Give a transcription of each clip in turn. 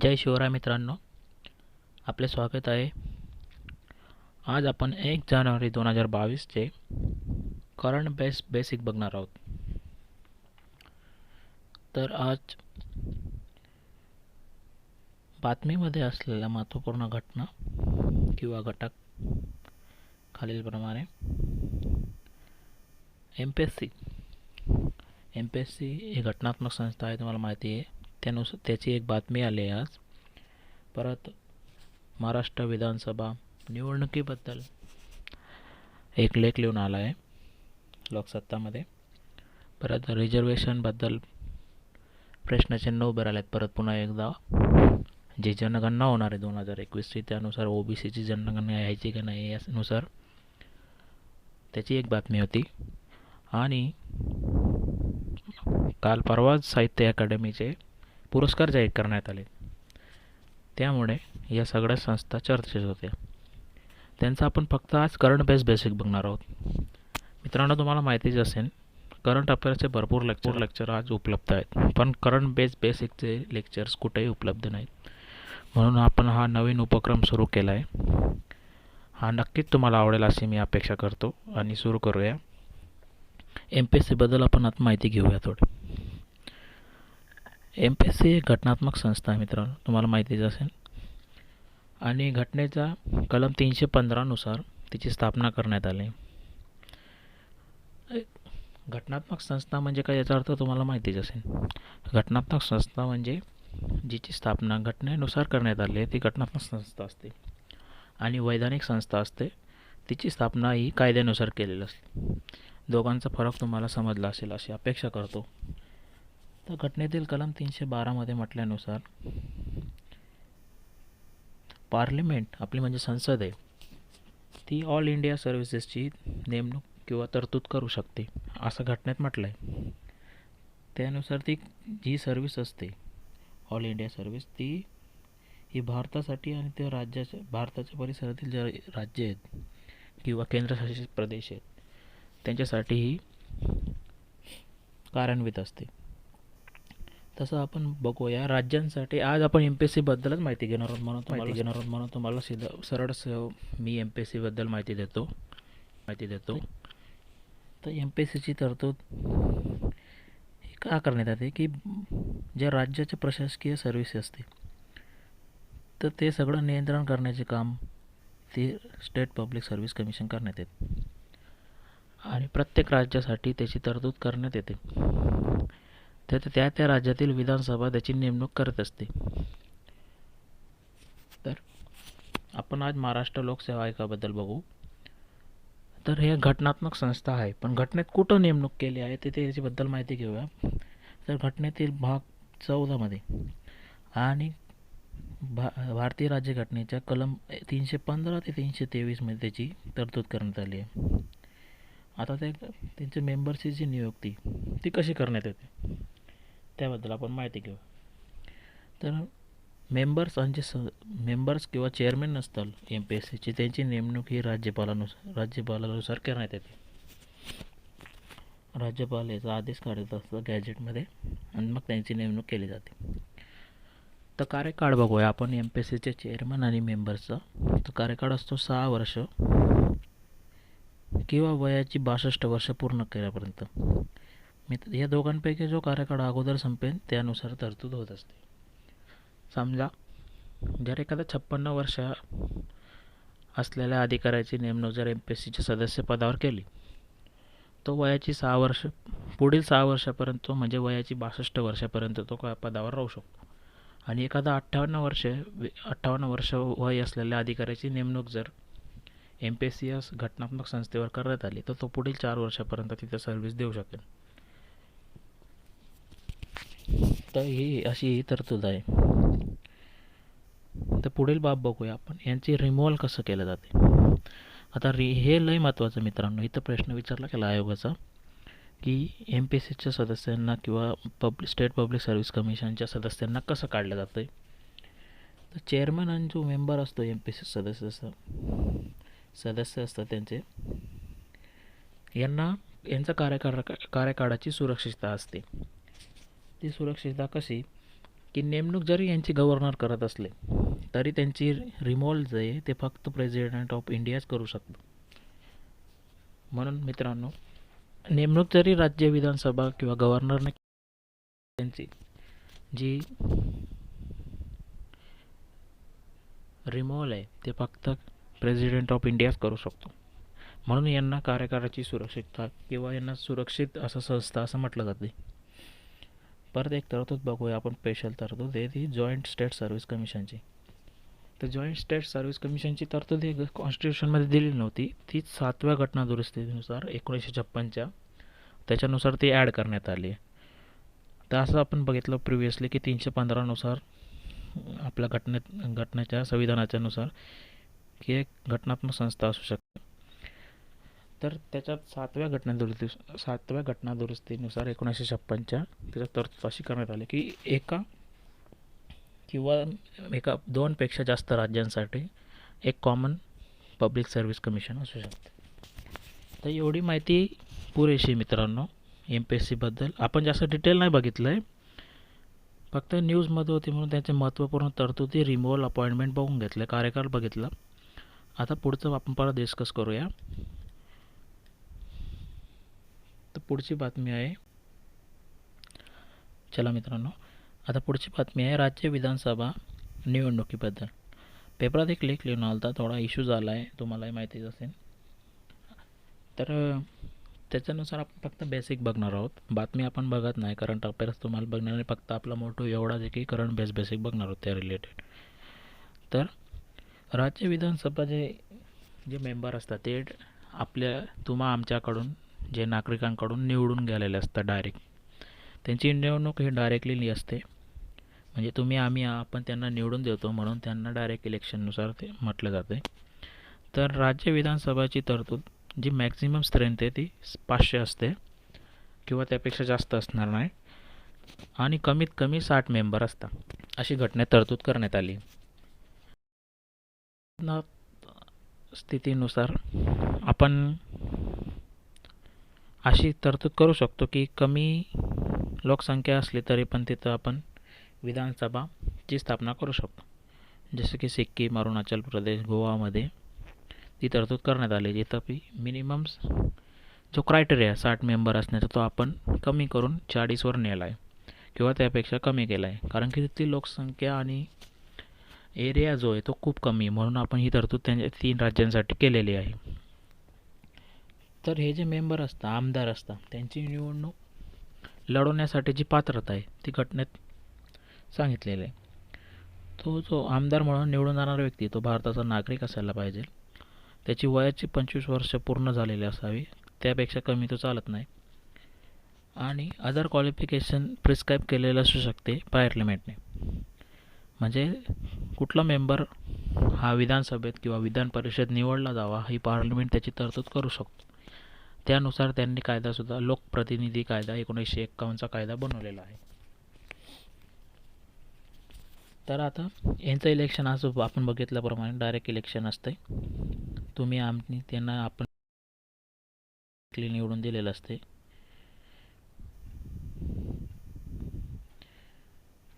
जय शिवराय मित्रांनो, आपले स्वागत आहे. आज आपण 1 जानेवारी 2022चे करंट बेसिक बघणार आहोत. तर आज बातमीमध्ये असलेल्या महत्त्वपूर्ण घटना किंवा घटक खालीलप्रमाणे. MPSC ही घटनात्मक संस्था आहे, तुम्हाला माहिती आहे. त्याची एक बातमी आली आहे आज. परत महाराष्ट्र विधानसभा निवडणुकीबद्दल एक लेख लिहून आला आहे लोकसत्तामध्ये. परत रिझर्वेशनबद्दल प्रश्नचिन्ह उभे राहिले आहेत परत पुन्हा एकदा. जी जनगणना होणार आहे 2021ची, त्यानुसार OBCची जनगणना यायची की नाही यानुसार त्याची एक बातमी होती. आणि काल परवाच साहित्य अकादमीचे पुरस्कार जाहीर करण्यात आले. त्यामुळे या सगळ्या संस्था चर्चेत होत्या. त्यांचा आपण फक्त आज करंट बेसिक बघणार आहोत. मित्रांनो, तुम्हाला माहितीच असेल करंट अफेअर्सचे भरपूर लेक्चर आज उपलब्ध आहेत, पण करंट बेसिकचे लेक्चर्स कुठेही उपलब्ध नाहीत. म्हणून आपण हा नवीन उपक्रम सुरू केला आहे. हा नक्कीच तुम्हाला आवडेल अशी मी अपेक्षा करतो. आणि सुरू करूया. MPSCबद्दल आपण आता माहिती घेऊया थोडी. MPSC एक घटनात्मक संस्था आहे मित्रांनो, तुम्हाला माहितीच असेल. आणि घटनेचा कलम 315 नुसार तिची स्थापना करण्यात आली. घटनात्मक संस्था म्हणजे काय याचा अर्थ तुम्हाला माहितीच असेल. घटनात्मक संस्था म्हणजे जिची स्थापना घटनेनुसार करण्यात आली आहे ती घटनात्मक संस्था असते. आणि वैधानिक संस्था असते, तिची स्थापना ही कायद्यानुसार केलेली असते. दोघांचा फरक तुम्हाला समजला असेल अशी अपेक्षा करतो. तर घटनेतील कलम 312 मध्ये म्हटल्यानुसार पार्लिमेंट आपली म्हणजे संसद आहे, ती ऑल इंडिया सर्व्हिसेसची नेमणूक किंवा तरतूद करू शकते असं घटनेत म्हटलं आहे. त्यानुसार ती जी सर्व्हिस असते ऑल इंडिया सर्व्हिस, ती ही भारतासाठी आणि त्या भारताच्या परिसरातील जे राज्य आहेत किंवा केंद्रशासित प्रदेश आहेत त्यांच्यासाठी ही कार्यान्वित असते. तसं आपण बघूया राज्यांसाठी. आज आपण MPSC बद्दलच माहिती घेणार आहोत म्हणून तुम्हाला सरळ मी MPSC बद्दल माहिती देतो. तर MPSCची तरतूद का करण्यात येते की ज्या राज्याचे प्रशासकीय सर्व्हिस असते तर ते सगळं नियंत्रण करण्याचे काम ते स्टेट पब्लिक सर्व्हिस कमिशन करण्यात येते. आणि प्रत्येक राज्यासाठी त्याची तरतूद करण्यात येते. तर त्या राज्यातील विधानसभा त्याची नेमणूक करत असते. तर आपण आज महाराष्ट्र लोकसेवा आयोगाबद्दल बघू. तर हे घटनात्मक संस्था आहे, पण घटनेत कुठं नेमणूक केली आहे ते त्याच्याबद्दल माहिती घेऊया. तर घटनेतील भाग 14 मध्ये आणि भारतीय राज्यघटनेच्या कलम 315 ते 323 मध्ये त्याची तरतूद करण्यात आली आहे. आता त्यांच्या मेंबर्सची जी नियुक्ती ती कशी करण्यात येते त्याबद्दल आपण माहिती घेऊ. तर मेंबर्स किंवा चेअरमॅन नसतात MPSCची, त्यांची नेमणूक ही राज्यपालानुसार करण्यात येते. राज्यपाल याचा आदेश काढत असतो गॅजेटमध्ये आणि मग त्यांची नेमणूक केली जाते. तर कार्यकाळ बघूया आपण MPSCचे चेअरमन आणि मेंबर्सचा. तर कार्यकाळ असतो 6 वर्ष किंवा वयाची 62 वर्ष पूर्ण केल्यापर्यंत. या दोघांपैकी जो कार्यकाळ अगोदर संपेल त्यानुसार तरतूद होत असते. समजा जर एखादा 56 वर्ष असलेल्या अधिकाऱ्याची नेमणूक जर MPSCच्या सदस्य पदावर केली, तो वयाची 6 वर्ष पुढील 6 वर्षापर्यंत म्हणजे वयाची 62 वर्षापर्यंत तो पदावर राहू शकतो. आणि एखादा 58 वर्ष वय असलेल्या अधिकाऱ्याची नेमणूक जर MPSC या घटनात्मक संस्थेवर करण्यात आली तर तो पुढील 4 वर्षापर्यंत तिथे सर्व्हिस देऊ शकेल. तर ही अशी तरतूद आहे. तर पुढील बाब बघूया आपण, यांची रिमूव्हल कसं केलं जाते. आता हे लय महत्त्वाचं मित्रांनो. इथं प्रश्न विचारला गेला आयोगाचा की MPSCच्या सदस्यांना किंवा स्टेट पब्लिक सर्व्हिस कमिशनच्या सदस्यांना कसं काढलं जातं. तर चेअरमन आणि जो मेंबर असतो MPSC सदस्य असतात त्यांचे, यांचा कार्यकाळाची सुरक्षितता असते. ती सुरक्षितता कशी, की नेमणूक जरी यांची गव्हर्नर करत असले तरी त्यांची रिमोव्हल जे आहे ते फक्त प्रेसिडेंट ऑफ इंडियाच करू शकतो. म्हणून मित्रांनो, नेमणूक जरी राज्य विधानसभा किंवा गव्हर्नरने त्यांची जी रिमोव्हल आहे ते फक्त प्रेसिडेंट ऑफ इंडियाच करू शकतो. म्हणून यांना कार्यकाळाची सुरक्षितता किंवा यांना सुरक्षित असं संस्था असं म्हटलं जाते. परत एक तरतूद बघूया आपण, स्पेशल तरतूद आहे ती जॉईंट स्टेट सर्व्हिस कमिशनची. तर जॉईंट स्टेट सर्व्हिस कमिशनची तरतूद ही कॉन्स्टिट्यूशनमध्ये दिलेली नव्हती, ती 7व्या घटनादुरुस्तीनुसार 1956च्या त्याच्यानुसार ती ॲड करण्यात आली आहे. तर असं आपण बघितलं प्रिव्हियसली की 315नुसार आपल्या घटनेच्या संविधानाच्या नुसार की एक घटनात्मक संस्था असू शकते. तर त्याच्यात 7व्या घटनादुरुस्तीनुसार 1956च्या त्याच्यात तरतूद अशी करण्यात आली की एका 2पेक्षा जास्त राज्यांसाठी एक कॉमन पब्लिक सर्व्हिस कमिशन असू शकते. तर एवढी माहिती पुरेशी मित्रांनो MPSC बद्दल. आपण जास्त डिटेल नाही बघितलं आहे, फक्त न्यूजमध्ये होती म्हणून त्याचे महत्त्वपूर्ण तरतुदी, रिमोव्हल, अपॉइंटमेंट बघून घेतले, कार्यकाळ बघितला. आता पुढचं आपण परत डिस्कस करूया. तर पुढची बातमी आहे, चला मित्रांनो, आता पुढची बातमी आहे राज्य विधानसभा निवडणुकीबद्दल. पेपरात एक लेख लिहून आला, थोडा इश्यू झाला आहे, तुम्हालाही माहितीच असेल. तर त्याच्यानुसार आपण फक्त बेसिक बघणार आहोत, बातमी आपण बघत नाही, करंट अफेअर्स तुम्हाला बघणार नाही, फक्त आपला मोठो एवढाच आहे की करंट बेसिक बघणार आहोत त्या रिलेटेड. तर राज्य विधानसभा जे मेंबर असतात ते आमच्याकडून जे नागरिकांकडून निवडून गेलेले असतात डायरेक्ट. त्यांची निवडणूक ही डायरेक्टली असते, म्हणजे आपण त्यांना निवडून देतो म्हणून त्यांना डायरेक्ट इलेक्शननुसार ते म्हटलं जाते. तर राज्य विधानसभाची तरतूद जी मॅक्झिमम स्ट्रेंथ आहे ती 500 असते किंवा त्यापेक्षा जास्त असणार नाही, आणि कमीत कमी 60 मेंबर असतात, अशी घटनेत तरतूद करण्यात आली. स्थितीनुसार आपण अशी तरतूद करू शकतो की कमी लोकसंख्या असली तरी पण तिथं आपण विधानसभाची स्थापना करू शकतो. जसे की सिक्कीम, अरुणाचल प्रदेश, गोवामध्ये ती तरतूद करण्यात आली, जिथं मिनिमम जो क्रायटेरिया 60 मेंबर असण्याचा तो आपण कमी करून 40वर नेला आहे किंवा त्यापेक्षा कमी केला आहे, कारण की तिथली लोकसंख्या आणि एरिया जो आहे तो खूप कमी, म्हणून आपण ही तरतूद त्यांच्या 3 राज्यांसाठी केलेली आहे. तर हे जे मेंबर असतात, आमदार असतात, त्यांची निवडणूक लढवण्यासाठी जी पात्रता आहे ती घटनेत सांगितलेली आहे. तो जो आमदार म्हणून निवडून जाणारा व्यक्ती तो भारताचा नागरिक असायला पाहिजे, त्याची वयाची 25 वर्ष पूर्ण झालेली असावी, त्यापेक्षा कमी तो चालत नाही, आणि अदर क्वालिफिकेशन प्रिस्क्राईब केलेलं असू शकते पार्लिमेंटने. म्हणजे कुठला मेंबर हा विधानसभेत किंवा विधान परिषद निवडला जावा ही पार्लिमेंट त्याची तरतूद करू शकतो. त्यानुसार त्यांनी कायदासुद्धा लोकप्रतिनिधी कायदा 1951चा कायदा बनवलेला आहे. तर आता यांचं इलेक्शन असं आपण बघितल्याप्रमाणे डायरेक्ट इलेक्शन असते, त्यांना आपण निवडून दिलेलं असते.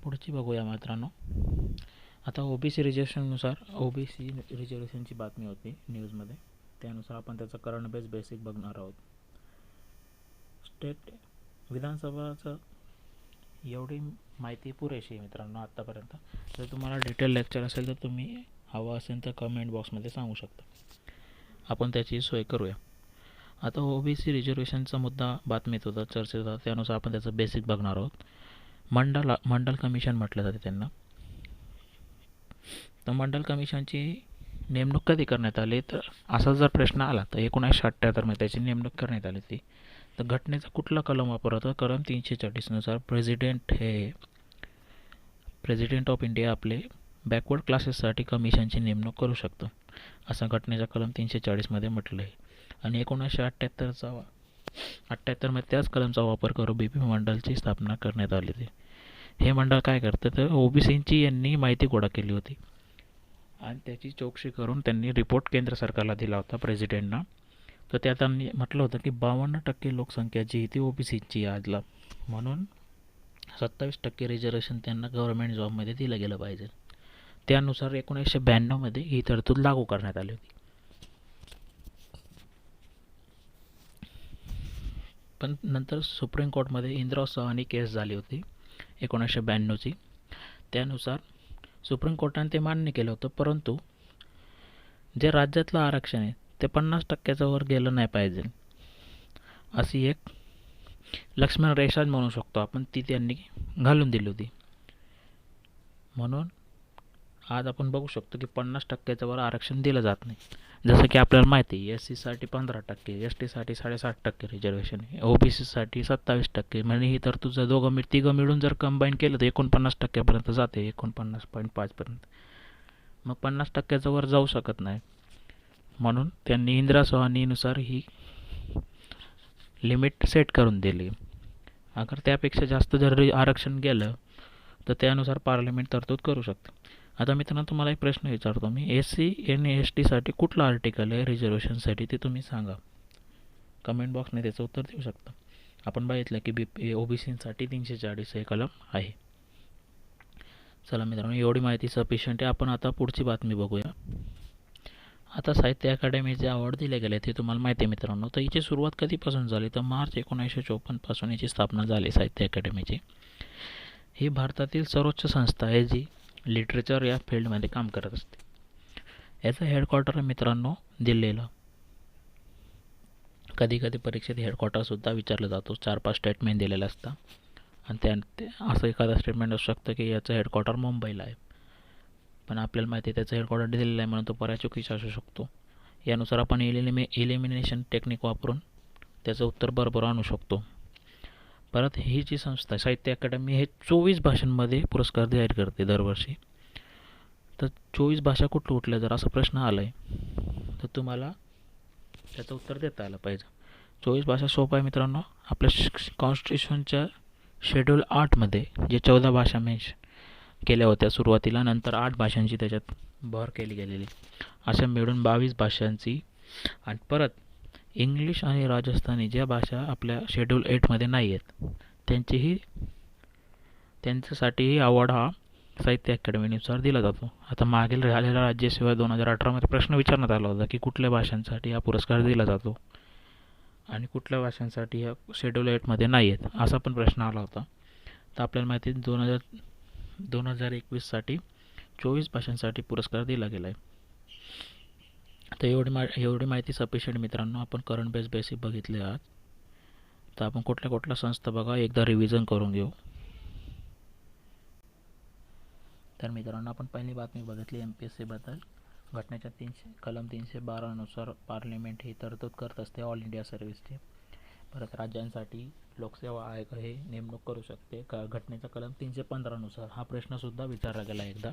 पुढची बघूया मित्रांनो. आता OBC रिझर्वेशनची बातमी होती न्यूजमध्ये, त्यानुसार आपण त्याचा करंट बेसिक बघणार आहोत. स्टेट विधानसभाचं एवढी माहिती पुरेशी आहे मित्रांनो आत्तापर्यंत. जर तुम्हाला डिटेल लेक्चर असेल तर तुम्ही हवं असेल तर कमेंट बॉक्समध्ये सांगू शकता, आपण त्याची सोय करूया. आता OBC रिझर्वेशनचा मुद्दा बातमीत होता, चर्चेत होता, त्यानुसार आपण त्याचं बेसिक बघणार आहोत. मंडल कमिशन म्हटलं जाते त्यांना. तर मंडल कमिशनची नेमणूक कधी करण्यात आली, तर असा जर प्रश्न आला तर 1978मध्ये त्याची नेमणूक करण्यात आली होती. तर घटनेचा कुठला कलम वापरला, कलम 340नुसार प्रेसिडेंट ऑफ इंडिया आपले बॅकवर्ड क्लासेससाठी कमिशनची नेमणूक करू शकतो, असं घटनेच्या कलम 340मध्ये म्हटलं आहे. आणि 1978मध्ये त्याच कलमचा वापर करून BP मंडलची स्थापना करण्यात आली होती. हे मंडळ काय करतं, तर OBCची यांनी माहिती गोळा केली होती आणि त्याची चौकशी करून त्यांनी रिपोर्ट केंद्र सरकारला दिला होता, प्रेसिडेंटना. तर त्यात त्यांनी म्हटलं होतं की 52% लोकसंख्या जी ती OBCची आजला, म्हणून 27% रिझर्वेशन त्यांना गव्हर्नमेंट जॉबमध्ये दिलं गेलं पाहिजे. त्यानुसार 1992 ही तरतूद लागू करण्यात आली होती. पण नंतर सुप्रीम कोर्टमध्ये इंदिरा चव्हाण केस झाली होती 1992ची. त्यानुसार सुप्रीम कोर्टाने ते मान्य केलं होतं, परंतु जे राज्यातलं आरक्षण आहे ते 50%च्या वर गेलं नाही पाहिजे अशी एक लक्ष्मण रेषा म्हणू शकतो आपण, ती त्यांनी घालून दिली होती. म्हणून आज आपण बघू शकतो की 50%च्या वर आरक्षण दिलं जात नाही. जसं की आपल्याला माहिती आहे SC साठी 15%, ST साठी 7.5% रिझर्वेशन आहे, OBC साठी 27%. म्हणजे ही तर तुझं तिघं मिळून जर कंबाईन केलं तर 49%पर्यंत जाते, 49.5 पर्यंत. मग 50%च्या वर जाऊ शकत नाही. म्हणून त्यांनी इंदिरा चव्हाणीनुसार ही लिमिट सेट करून दिली. अगर त्यापेक्षा जास्त जर आरक्षण गेलं तर त्यानुसार पार्लमेंट तरतूद करू शकते. आता मित्रांनो तुम्हाला एक प्रश्न विचारतो मी, SC आणि ST साठी कुठलं आर्टिकल आहे रिझर्वेशनसाठी ते तुम्ही सांगा. कमेंट बॉक्सने त्याचं उत्तर देऊ शकता. आपण बघितलं की OBCसाठी 340 हे कलम आहे. चला मित्रांनो, एवढी माहिती सफिशियंट आहे. आपण आता पुढची बातमी बघूया. आता साहित्य अकादमीचे अवॉर्ड दिले गेले ते तुम्हाला माहिती आहे मित्रांनो. तर हिची सुरुवात कधीपासून झाली तर मार्च 1954 पासून याची स्थापना झाली साहित्य अकादमीची. ही भारतातील सर्वोच्च संस्था आहे जी लिटरेचर या फील्डमध्ये काम करत असते. याचं हेडक्वार्टर मित्रांनो दिल्लीला. कधी कधी परीक्षेत हेडक्वार्टरसुद्धा विचारलं जातो. 4-5 स्टेटमेंट दिलेले असतात आणि त्या असं एखादा स्टेटमेंट असू शकतं की याचं हेडक्वार्टर मुंबईला आहे, पण आपल्याला माहिती आहे त्याचं हेडक्वार्टर दिल्लीला आहे, म्हणून तो पर्याय चुकीचा असू शकतो. यानुसार आपण एलिमिनेशन टेक्निक वापरून त्याचं उत्तर बरोबर आणू शकतो. परत ही जी संस्था साहित्य अकादमी हे 24 भाषांमध्ये पुरस्कार जाहीर करते दरवर्षी. तर 24 भाषा कुठल्या जर असा प्रश्न आला आहे तर तुम्हाला त्याचं उत्तर देता आलं पाहिजे. 24 भाषा सोपा आहे मित्रांनो. आपल्या कॉन्स्टिट्यूशनच्या शेड्यूल 8मध्ये जे 14 भाषा केल्या होत्या सुरुवातीला, नंतर 8 भाषांची त्याच्यात भर केली गेलेली, अशा मिळून 22 भाषांची. आणि परत इंग्लिश आणि राजस्थानी ज्या भाषा आपल्या शेड्यूल 8मध्ये नाही आहेत त्यांच्यासाठीही अवॉर्ड हा साहित्य अकादमीनुसार दिला जातो. आता मागील झालेला राज्यसेवा 2018मध्ये प्रश्न विचारण्यात आला होता की कुठल्या भाषांसाठी हा पुरस्कार दिला जातो आणि कुठल्या भाषांसाठी ह्या शेड्यूल 8मध्ये नाही आहेत असा पण प्रश्न आला होता. तर आपल्याला माहिती आहे 2021साठी 24 भाषांसाठी पुरस्कार दिला गेला आहे. तर एवढी माहिती सफिशियंट मित्रांनो. आपण करंट बेसिक बघितले आहात. तर आपण कुठल्या संस्था बघा एकदा रिव्हिजन करून घेऊ. तर मित्रांनो आपण पहिली बातमी बघितली MPSCबद्दल. घटनेच्या कलम 312 नुसार पार्लमेंट ही तरतूद करत असते ऑल इंडिया सर्व्हिसची. परत राज्यांसाठी लोकसेवा आयोग हे नेमणूक करू शकते घटनेच्या कलम 315 नुसार. हा प्रश्नसुद्धा विचारला गेला एकदा.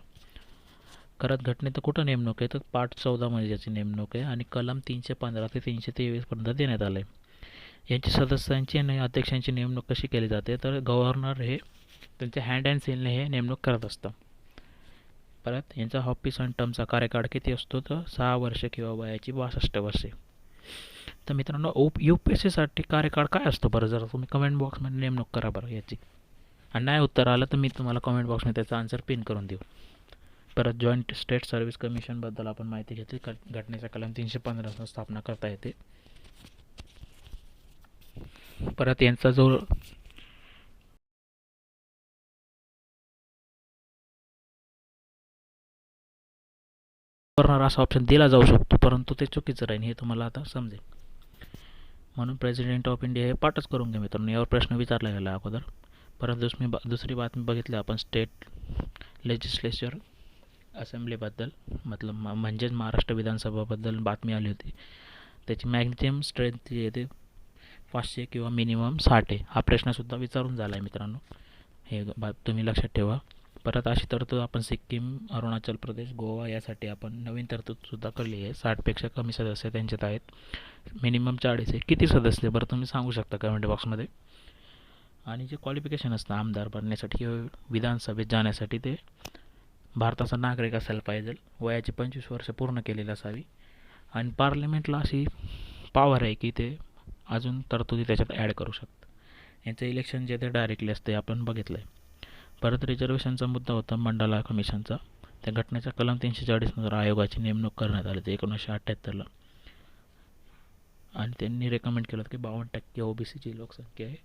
करत घटनेत कुठं नेमणूक आहे तर पार्ट 14 मध्ये याची नेमणूक आहे आणि कलम 315 ते 323 पर्यंत देण्यात आले. यांची सदस्यांची आणि अध्यक्षांची नेमणूक कशी केली जाते तर गव्हर्नर हे त्यांच्या हँड अँड सीलने हे नेमणूक करत असतं. परत यांचा ऑफिस अँड टर्मचा कार्यकाळ किती असतो तर 6 वर्ष किंवा वयाची 62 वर्षे. तर मित्रांनो UPSCसाठी कार्यकाळ काय असतो बरं, जरा तुम्ही कमेंट बॉक्समध्ये नेमणूक करा बरं याची. आणि नाही उत्तर आलं तर मी तुम्हाला कमेंट बॉक्समध्ये त्याचा आन्सर पिन करून देऊ. परत जॉईंट स्टेट सर्व्हिस कमिशनबद्दल आपण माहिती घेतली. घटनेच्या कलम 315 स्थापना करता येते. परत यांचा जो गव्हर्नर असा ऑप्शन दिला जाऊ शकतो, परंतु ते चुकीचं राहील हे तुम्हाला आता समजेल. म्हणून प्रेसिडेंट ऑफ इंडिया हे पाठच करून घ्या मित्रांनो. यावर प्रश्न विचारला गेला अगोदर. परत दुसरी बातमी बघितली आपण स्टेट लेजिस्लेचर असेंब्लीबद्दल, म्हणजेच महाराष्ट्र विधानसभाबद्दल बातमी आली होती. त्याची मॅक्झिमम स्ट्रेंथ जी आहे ते 500 किंवा मिनिमम 60 आहे. हा प्रश्नसुद्धा विचारून झाला आहे मित्रांनो, हे तुम्ही लक्षात ठेवा. परत अशी तरतूद आपण सिक्कीम, अरुणाचल प्रदेश, गोवा यासाठी आपण नवीन तरतूदसुद्धा केली आहे. 60पेक्षा कमी सदस्य त्यांच्यात आहेत. मिनिमम 40 आहे. किती सदस्य बरं तुम्ही सांगू शकता कमेंट बॉक्समध्ये. आणि जे क्वालिफिकेशन असतं आमदार बनण्यासाठी किंवा विधानसभेत जाण्यासाठी ते भारताचा नागरिक असायला पाहिजे, वयाची 25 वर्ष पूर्ण केलेली असावी आणि पार्लमेंटला अशी पॉवर आहे की ते अजून तरतुदी त्याच्यात ॲड करू शकतात. यांचं इलेक्शन जे ते डायरेक्टली असते आपण बघितलं आहे. परत रिझर्वेशनचा मुद्दा होता मंडाला कमिशनचा. त्या घटनेच्या कलम 340नुसार आयोगाची नेमणूक करण्यात आली होती 1978ला. आणि त्यांनी रेकमेंड केलं की 52% ओबीसीची लोकसंख्या आहे,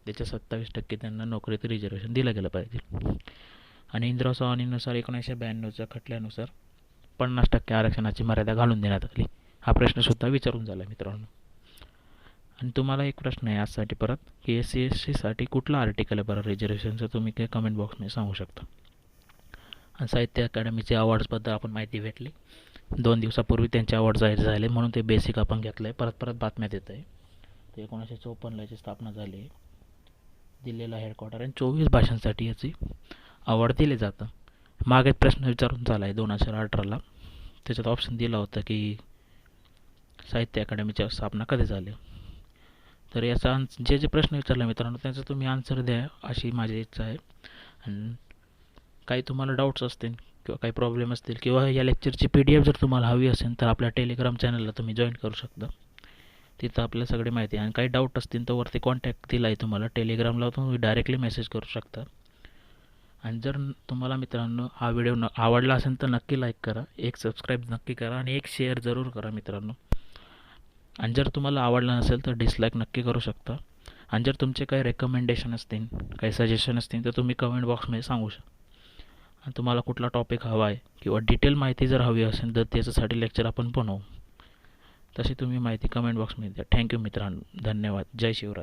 त्याच्या 27% त्यांना नोकरीत रिझर्वेशन दिलं गेलं पाहिजे. आणि इंदिरा चव्हाणीनुसार 1992च्या खटल्यानुसार 50% आरक्षणाची मर्यादा घालून देण्यात आली. हा प्रश्नसुद्धा विचारून झाला मित्रांनो. आणि तुम्हाला एक प्रश्न आहे आजसाठी परत, की SC/ST कुठला आर्टिकल आहे बरं रिझर्वेशनचं, तुम्ही काही कमेंट बॉक्समध्ये सांगू शकता. आणि साहित्य अकादमीचे अवॉर्ड्सबद्दल आपण माहिती भेटली. 2 दिवसापूर्वी त्यांचे अवॉर्ड जाहीर झाले म्हणून ते बेसिक आपण घेतलं आहे. परत बातम्यात येत आहे. ते 1954ला याची स्थापना झाली आहे. दिल्लीला हेडक्वार्टर आणि 24 भाषांसाठी याची अवॉर्ड दिले जातं. मागे प्रश्न विचारून झाला आहे 2018ला. त्याच्यात ऑप्शन दिला होता की साहित्य अकादमीची स्थापना कधी झाली. तर याचा जे प्रश्न विचारला मित्रांनो त्याचा तुम्ही आन्सर द्या अशी माझी इच्छा आहे. आणि काही तुम्हाला डाऊट्स असतील किंवा काही प्रॉब्लेम असतील किंवा या लेक्चरची PDF जर तुम्हाला हवी असेल तर आपल्या टेलिग्राम चॅनलला तुम्ही जॉईन करू शकता. तिथं आपल्याला सगळी माहिती आहे. आणि काही डाऊट असतील तर वरती कॉन्टॅक्ट दिला आहे तुम्हाला टेलिग्रामला, तुम्ही डायरेक्टली मेसेज करू शकता. आणि जर तुम्हाला मित्रांनो हा व्हिडिओ आवडला असेल तर नक्की लाईक करा, एक सबस्क्राईब नक्की करा आणि एक शेअर जरूर करा मित्रांनो. आणि जर तुम्हाला आवडला नसेल तर डिसलाईक नक्की करू शकता. आणि जर तुमचे काही रेकमेंडेशन असतील, काही सजेशन असतील तर तुम्ही कमेंट बॉक्समध्ये सांगू शकता. आणि तुम्हाला कुठला टॉपिक हवा आहे किंवा डिटेल माहिती जर हवी असेल तर त्याच्यासाठी लेक्चर आपण बनवू. तशी तुम्ही माहिती कमेंट बॉक्समध्ये द्या. थँक्यू मित्रांनो, धन्यवाद. जय शिवराय.